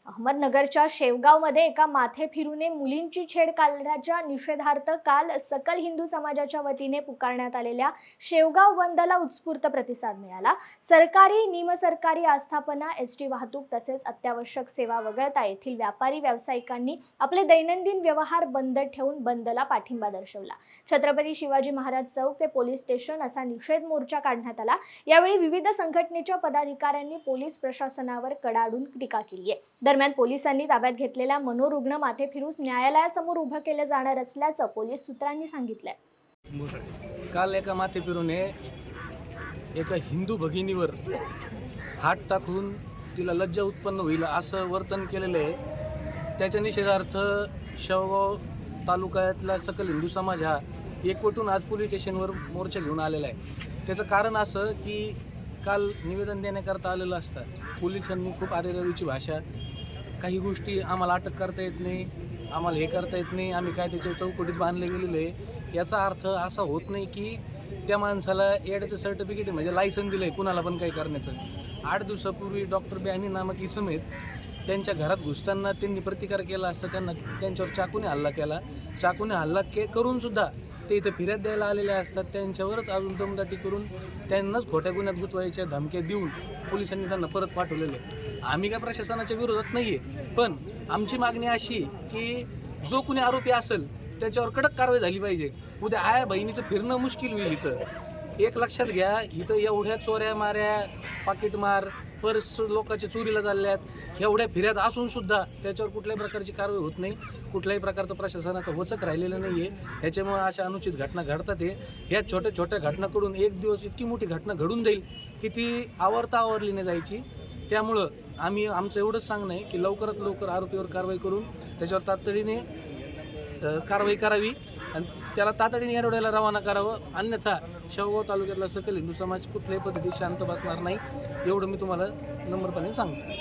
अहमदनगरच्या शेवगावमध्ये एका माथे फिरूने मुलींची छेड काढल्याच्या निषेधार्थ काल सकल हिंदू समाजाच्या वतीने पुकारण्यात आलेल्या शेवगाव बंदला उत्स्फूर्त प्रतिसाद मिळाला। सरकारी निमसरकारी आस्थापना, एसटी वाहतूक तसेच अत्यावश्यक सेवा वगळता येथील व्यापारी व्यावसायिकांनी आपले दैनंदिन व्यवहार बंद ठेवून बंदला पाठिंबा दर्शवला। छत्रपती शिवाजी महाराज चौक ते पोलीस स्टेशन असा निषेध मोर्चा काढण्यात आला। यावेळी विविध संघटनेच्या पदाधिकाऱ्यांनी पोलीस प्रशासनावर कडाडून टीका केली आहे। दरम्यान पोलिसांनी ताब्यात घेतलेल्या मनोरुग्ण माथे फिरूस न्यायालयासमोर उभं केले जाणार असल्याचं पोलीस सूत्रांनी सांगितलंय। काल एका माथे फिरूने एका हिंदू भगिनीवर हात टाकून तिला लज्जा उत्पन्न होईल असं वर्तन केलेलं आहे। त्याच्या निषेधार्थ शेवगाव तालुक्यातला सकल हिंदू समाज हा एकवटून आज पोलीस स्टेशनवर मोर्चा घेऊन आलेला आहे। त्याचं कारण असं की काल निवेदन देण्याकरता आलेलं असतं पोलिसांनी खूप आरेरावीची भाषा, काही गोष्टी आम्हाला अटक करता येत नाही, आम्हाला हे करता येत नाही, आम्ही काय त्याच्या चौकटीत बांधले गेलेलो आहे। याचा अर्थ असा होत नाही की त्या माणसाला एडचं सर्टिफिकेट म्हणजे लायसन दिलं आहे कुणाला पण काही करण्याचं। 8 दिवसापूर्वी डॉक्टर बॅनी नामक इसम आहेत, त्यांच्या घरात घुसताना त्यांनी प्रतिकार केला असता त्यांच्यावर चाकूने हल्ला केला। चाकूने हल्ला करूनसुद्धा ते इथं फिर्याद द्यायला आलेले असतात, त्यांच्यावरच अजून दमदाटी करून त्यांनाच खोट्या गुन्ह्यात गुंतवायच्या धमक्या देऊन पोलिसांनी त्यांना परत पाठवलेले आहे। आम्ही काय प्रशासनाच्या विरोधात नाही आहे, पण आमची मागणी अशी की जो कुणी आरोपी असेल त्याच्यावर कडक कारवाई झाली पाहिजे। उद्या आया बहिणीचं फिरणं मुश्किल होईल। इथं एक लक्षात घ्या, इथं एवढ्या चोऱ्या माऱ्या, पाकिटमार, पर्स लोकांच्या चोरीला चालल्यात, एवढ्या फिर्याद असूनसुद्धा त्याच्यावर कुठल्याही प्रकारची कारवाई होत नाही, कुठल्याही प्रकारचं प्रशासनाचं वचक राहिलेलं नाही आहे। ह्याच्यामुळे अशा अनुचित घटना घडतात आहे। ह्या छोट्या छोट्या घटनाकडून एक दिवस इतकी मोठी घटना घडून जाईल की ती आवरली नाही जायची। त्यामुळं आमचं एवढंच सांगणं आहे की लवकरात लवकर आरोपीवर कारवाई करून त्याच्यावर तातडीने कारवाई करावी आणि त्याला तातडीने येरवड्याला रवाना करावं, अन्यथा शेवगाव तालुक्यातला सकल हिंदू समाज कुठल्याही पद्धतीत शांत बसणार नाही, एवढं मी तुम्हाला नम्रपणे सांगतो।